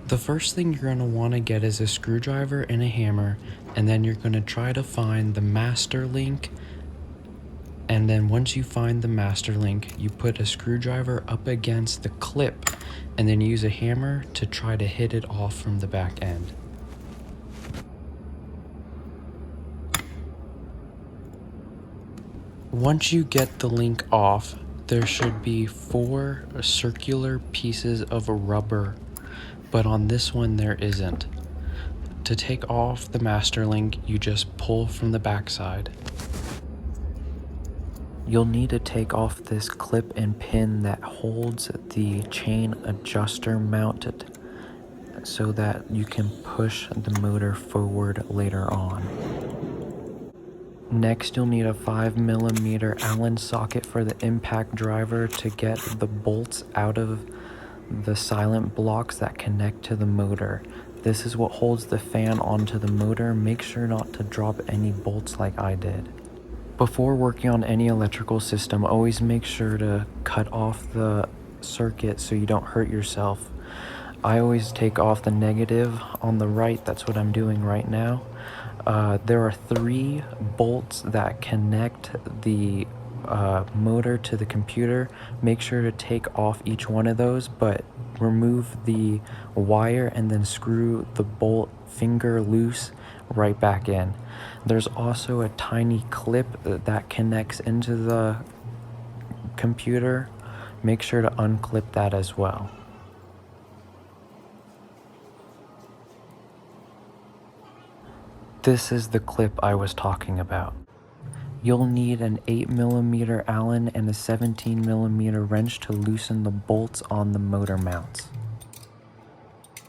The first thing you're going to want to get is a screwdriver and a hammer, and then you're going to try to find the master link. And then once you find the master link, you put a screwdriver up against the clip and then use a hammer to try to hit it off from the back end. Once you get the link off, there should be 4 circular pieces of rubber, but on this one there isn't. To take off the master link, you just pull from the backside. You'll need to take off this clip and pin that holds the chain adjuster mounted so that you can push the motor forward later on. Next, you'll need a 5mm Allen socket for the impact driver to get the bolts out of the silent blocks that connect to the motor. This is what holds the fan onto the motor. Make sure not to drop any bolts like I did. Before working on any electrical system, always make sure to cut off the circuit so you don't hurt yourself. I always take off the negative on the right. That's what I'm doing right now. There are 3 bolts that connect the motor to the computer. Make sure to take off each one of those, but remove the wire and then screw the bolt finger loose right back in. There's also a tiny clip that connects into the computer. Make sure to unclip that as well. This is the clip I was talking about. You'll need an 8mm Allen and a 17mm wrench to loosen the bolts on the motor mounts.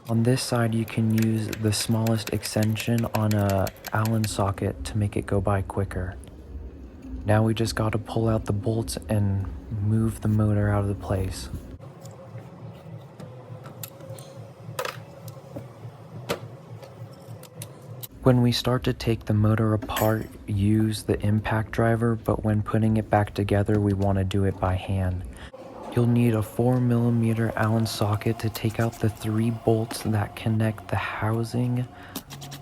On this side, you can use the smallest extension on a Allen socket to make it go by quicker. Now we just gotta pull out the bolts and move the motor out of the place. When we start to take the motor apart, use the impact driver, but when putting it back together, we want to do it by hand. You'll need a 4mm Allen socket to take out the 3 bolts that connect the housing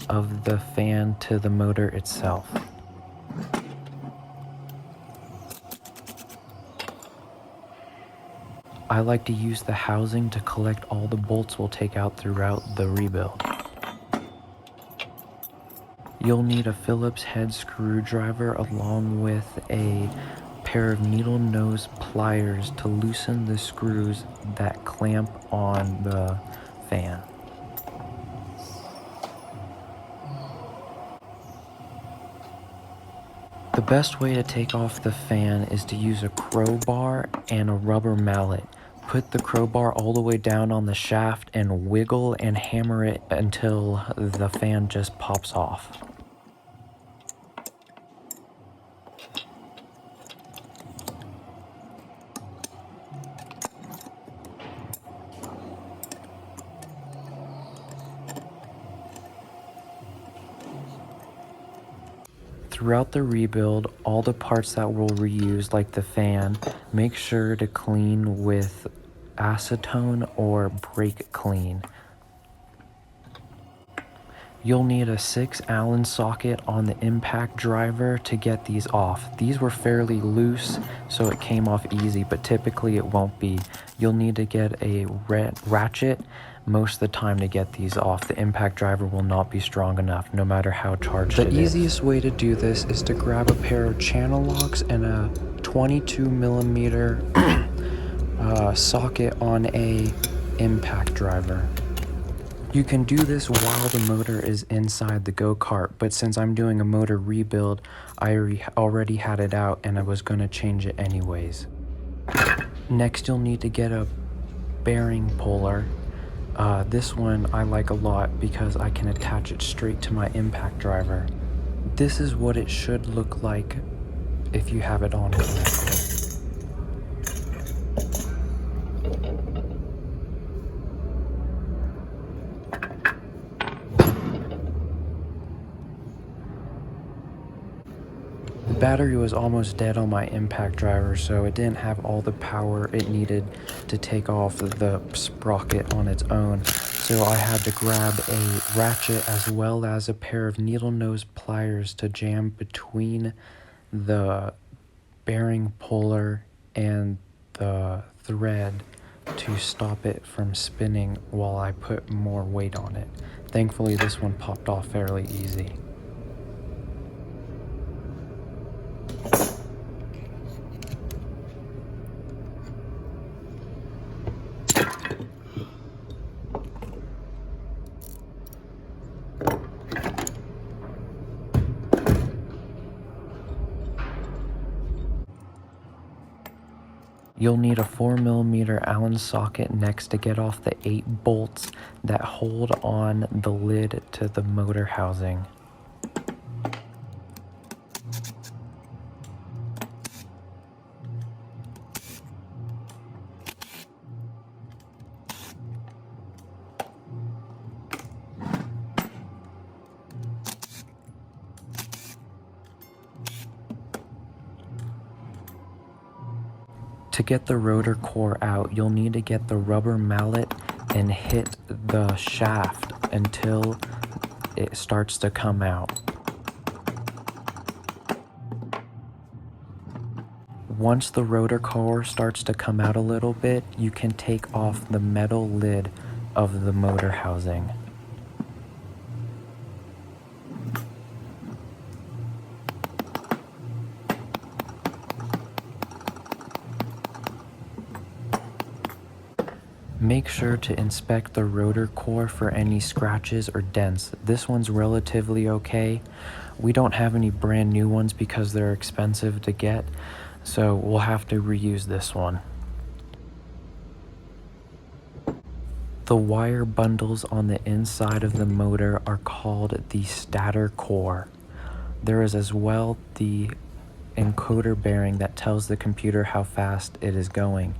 of the fan to the motor itself. I like to use the housing to collect all the bolts we'll take out throughout the rebuild. You'll need a Phillips head screwdriver along with a pair of needle nose pliers to loosen the screws that clamp on the fan. The best way to take off the fan is to use a crowbar and a rubber mallet. Put the crowbar all the way down on the shaft and wiggle and hammer it until the fan just pops off. Throughout the rebuild, all the parts that we'll reuse, like the fan, make sure to clean with acetone or brake clean. You'll need a 6 Allen socket on the impact driver to get these off. These were fairly loose, so it came off easy, but typically it won't be. You'll need to get a ratchet most of the time to get these off. The impact driver will not be strong enough, no matter how charged it is. The easiest way to do this is to grab a pair of channel locks and a 22mm socket on a impact driver. You can do this while the motor is inside the go-kart, but since I'm doing a motor rebuild, I already had it out and I was going to change it anyways. Next, you'll need to get a bearing puller. This one I like a lot because I can attach it straight to my impact driver. This is what it should look like if you have it on correctly. The battery was almost dead on my impact driver, so it didn't have all the power it needed to take off the sprocket on its own. So I had to grab a ratchet as well as a pair of needle nose pliers to jam between the bearing puller and the thread to stop it from spinning while I put more weight on it. Thankfully, this one popped off fairly easy. You'll need a 4mm Allen socket next to get off the 8 bolts that hold on the lid to the motor housing. To get the rotor core out, you'll need to get the rubber mallet and hit the shaft until it starts to come out. Once the rotor core starts to come out a little bit, you can take off the metal lid of the motor housing. Make sure to inspect the rotor core for any scratches or dents. This one's relatively okay. We don't have any brand new ones because they're expensive to get, so we'll have to reuse this one. The wire bundles on the inside of the motor are called the stator core. There is as well the encoder bearing that tells the computer how fast it is going.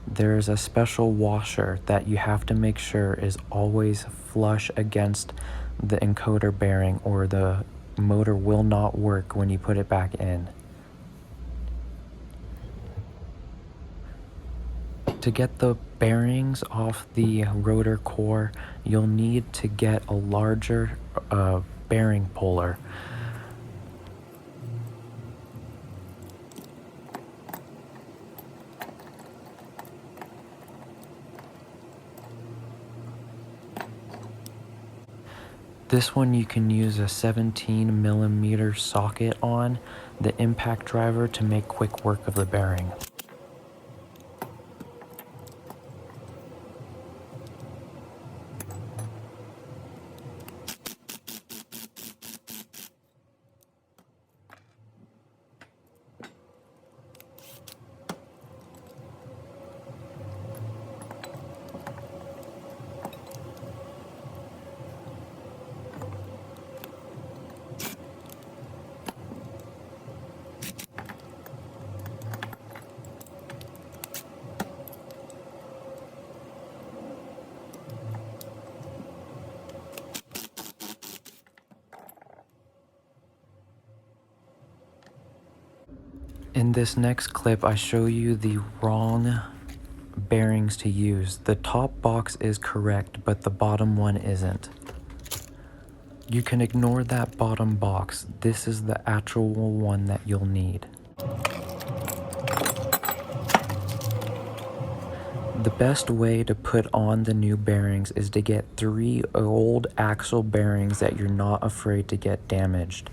There is a special washer that you have to make sure is always flush against the encoder bearing or the motor will not work when you put it back in. To get the bearings off the rotor core, you'll need to get a larger bearing puller. This one you can use a 17mm socket on the impact driver to make quick work of the bearing. In this next clip, I show you the wrong bearings to use. The top box is correct, but the bottom one isn't. You can ignore that bottom box. This is the actual one that you'll need. The best way to put on the new bearings is to get 3 old axle bearings that you're not afraid to get damaged.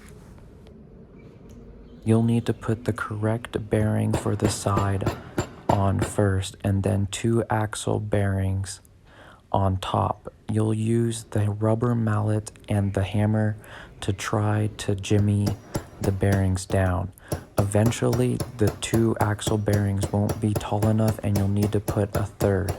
You'll need to put the correct bearing for the side on first and then 2 axle bearings on top. You'll use the rubber mallet and the hammer to try to jimmy the bearings down. Eventually, the 2 axle bearings won't be tall enough and you'll need to put a third.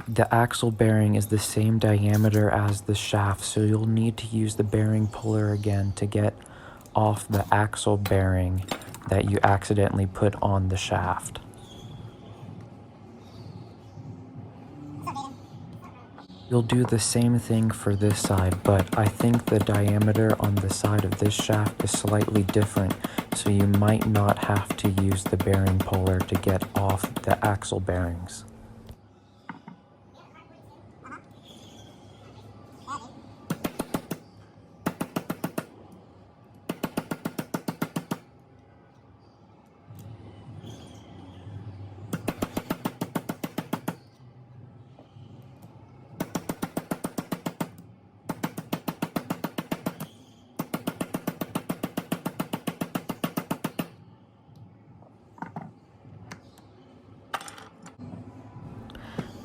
The axle bearing is the same diameter as the shaft, so you'll need to use the bearing puller again to get off the axle bearing that you accidentally put on the shaft. You'll do the same thing for this side, but I think the diameter on the side of this shaft is slightly different, so you might not have to use the bearing puller to get off the axle bearings.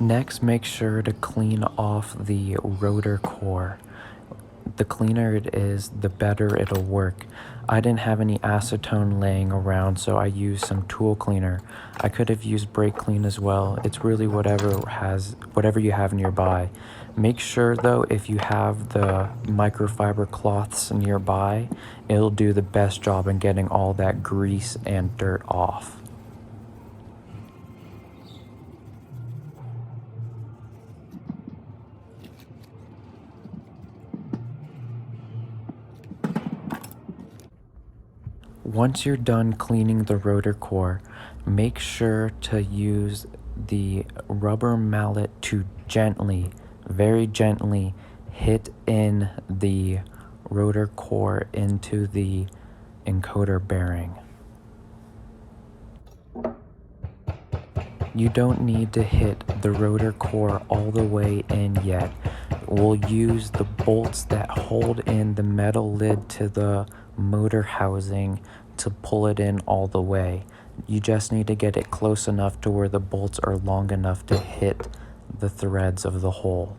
Next, make sure to clean off the rotor core. The cleaner it is, the better it'll work. I didn't have any acetone laying around, so I used some tool cleaner. I could have used brake clean as well. It's really whatever you have nearby. Make sure though, if you have the microfiber cloths nearby, it'll do the best job in getting all that grease and dirt off. Once you're done cleaning the rotor core, make sure to use the rubber mallet to gently, very gently, hit in the rotor core into the encoder bearing. You don't need to hit the rotor core all the way in yet. We'll use the bolts that hold in the metal lid to the motor housing to pull it in all the way. You just need to get it close enough to where the bolts are long enough to hit the threads of the hole.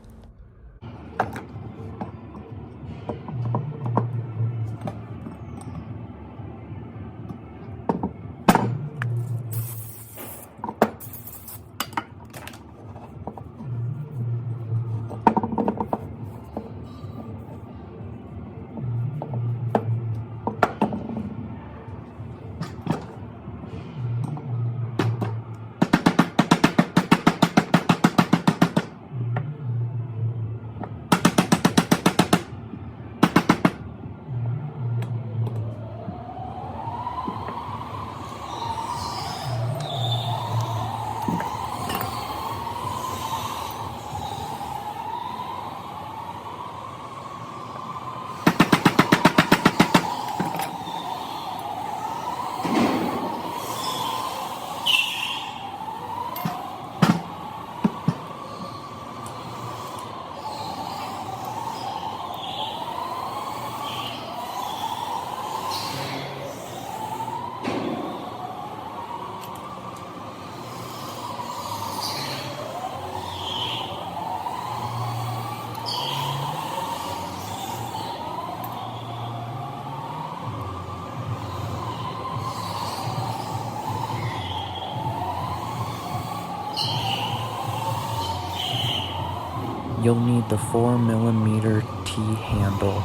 You'll need the 4mm T-handle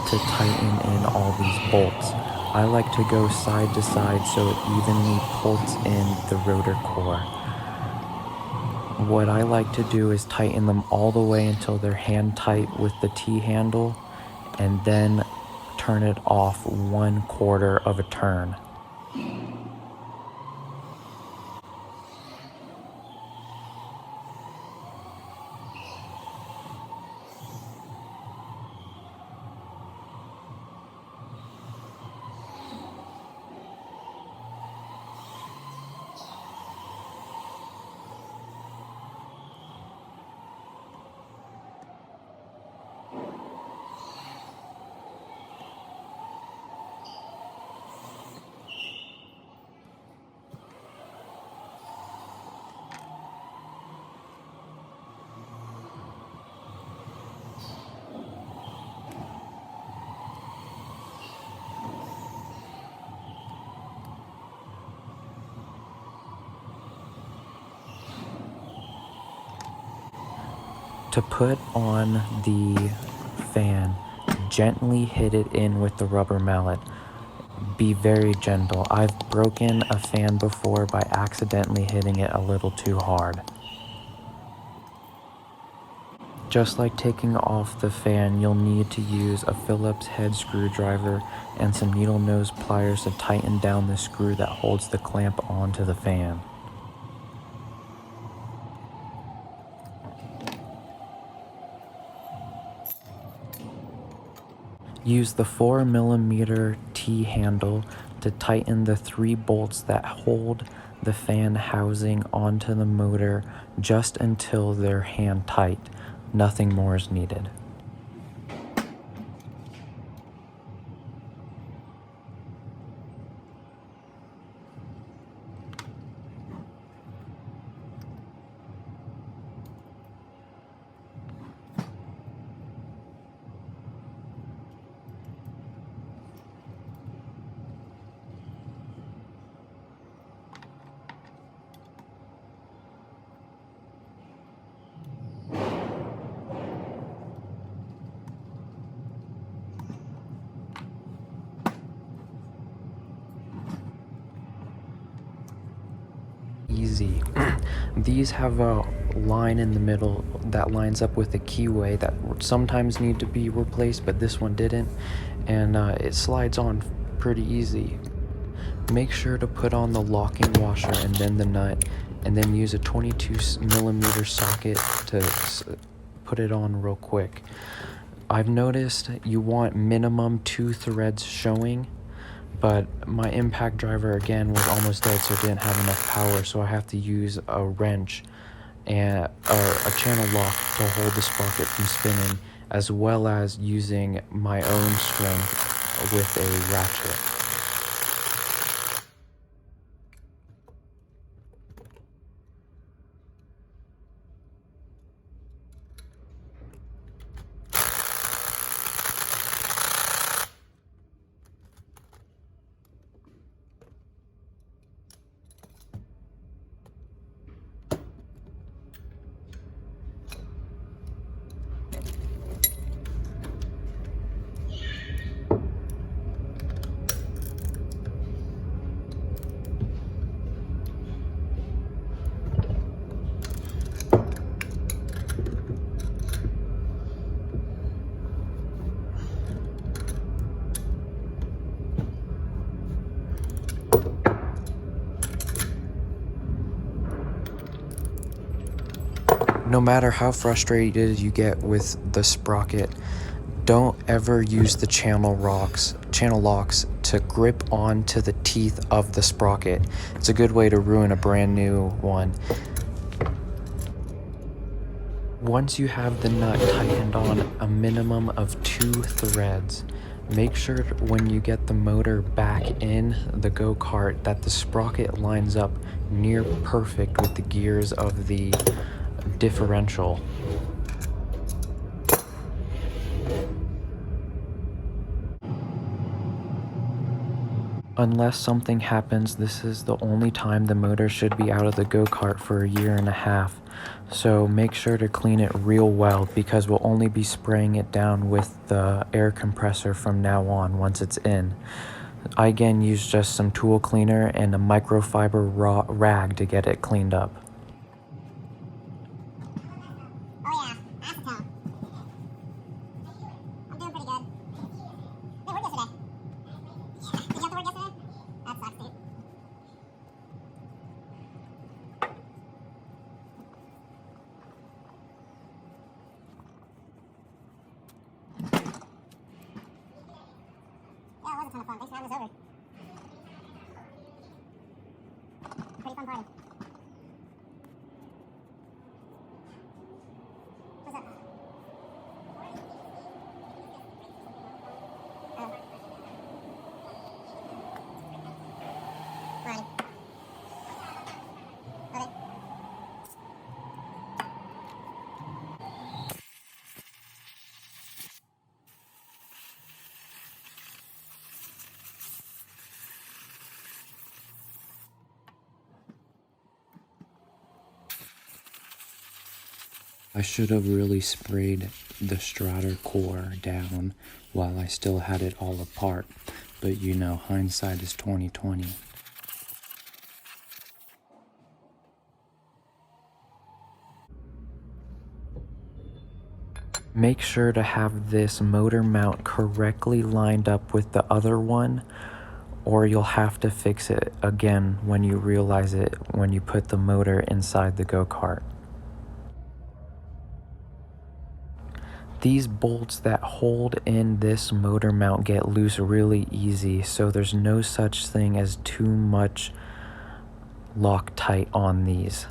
to tighten in all these bolts. I like to go side to side so it evenly pulls in the rotor core. What I like to do is tighten them all the way until they're hand tight with the T-handle, and then turn it off 1/4 of a turn. To put on the fan, gently hit it in with the rubber mallet. Be very gentle. I've broken a fan before by accidentally hitting it a little too hard. Just like taking off the fan, you'll need to use a Phillips head screwdriver and some needle nose pliers to tighten down the screw that holds the clamp onto the fan. Use the 4mm T-handle to tighten the 3 bolts that hold the fan housing onto the motor just until they're hand tight. Nothing more is needed. Easy. These have a line in the middle that lines up with the keyway that sometimes need to be replaced, but this one didn't, and it slides on pretty easy. Make sure to put on the locking washer and then the nut, and then use a 22mm socket to put it on real quick. I've noticed you want minimum 2 threads showing, but my impact driver again was almost dead, so it didn't have enough power, so I have to use a wrench and a channel lock to hold the sprocket from spinning, as well as using my own strength with a ratchet. No matter how frustrated you get with the sprocket, don't ever use the channel locks to grip onto the teeth of the sprocket. It's a good way to ruin a brand new one. Once you have the nut tightened on a minimum of 2 threads, make sure when you get the motor back in the go-kart that the sprocket lines up near perfect with the gears of the differential. Unless something happens, this is the only time the motor should be out of the go-kart for 1.5 years. So make sure to clean it real well, because we'll only be spraying it down with the air compressor from now on once it's in. I again use just some tool cleaner and a microfiber rag to get it cleaned up. I should have really sprayed the starter core down while I still had it all apart, but you know, hindsight is 20/20. Make sure to have this motor mount correctly lined up with the other one, or you'll have to fix it again when you realize it when you put the motor inside the go-kart. These bolts that hold in this motor mount get loose really easy, so there's no such thing as too much Loctite on these.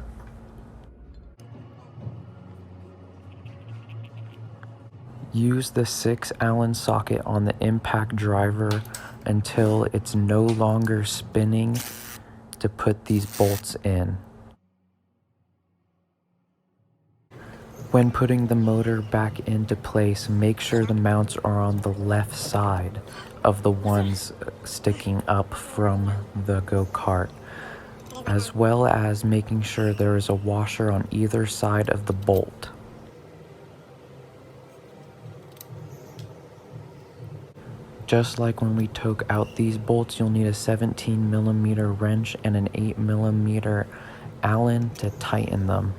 Use the 6 Allen socket on the impact driver until it's no longer spinning to put these bolts in. When putting the motor back into place, make sure the mounts are on the left side of the ones sticking up from the go-kart, as well as making sure there is a washer on either side of the bolt. Just like when we took out these bolts, you'll need a 17mm wrench and an 8mm Allen to tighten them.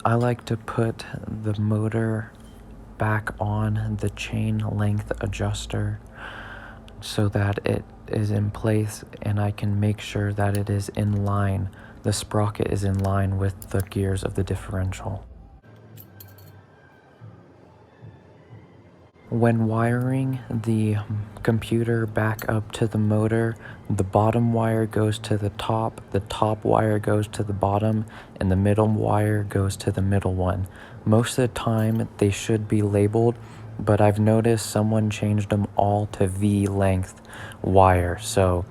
I like to put the motor back on the chain length adjuster so that it is in place and I can make sure that it is in line. The sprocket is in line with the gears of the differential. When wiring the computer back up to the motor, the bottom wire goes to the top wire goes to the bottom, and the middle wire goes to the middle one. Most of the time they should be labeled, but I've noticed someone changed them all to V-length wire. So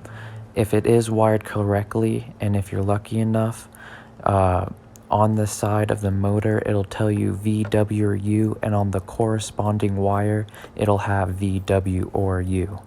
if it is wired correctly, and if you're lucky enough, on the side of the motor it'll tell you VW or U, and on the corresponding wire it'll have VW or U.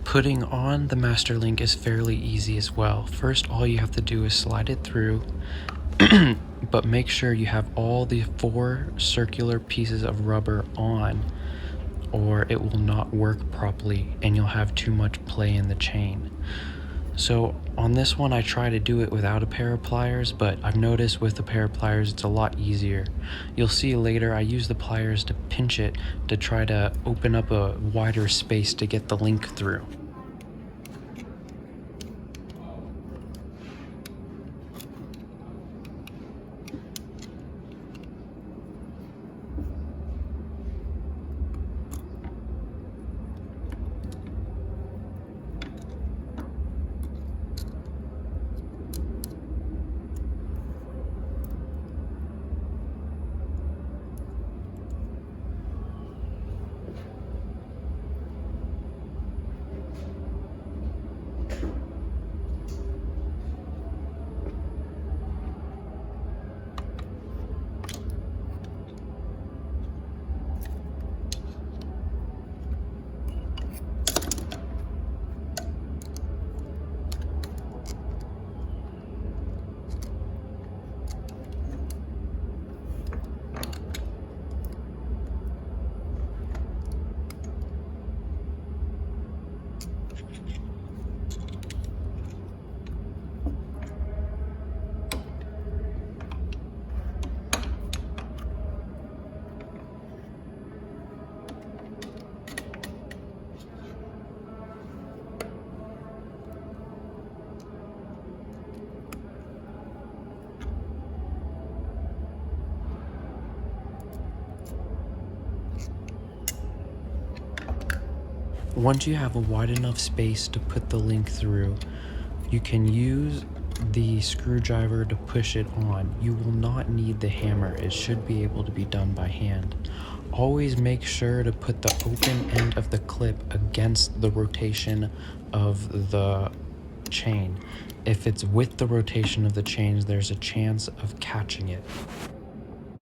Putting on the master link is fairly easy as well. First, all you have to do is slide it through, but make sure you have all the 4 circular pieces of rubber on, or it will not work properly and you'll have too much play in the chain. So on this one I try to do it without a pair of pliers, but I've noticed with a pair of pliers it's a lot easier. You'll see later I use the pliers to pinch it to try to open up a wider space to get the link through. Once you have a wide enough space to put the link through, you can use the screwdriver to push it on. You will not need the hammer. It should be able to be done by hand. Always make sure to put the open end of the clip against the rotation of the chain. If it's with the rotation of the chains, there's a chance of catching it.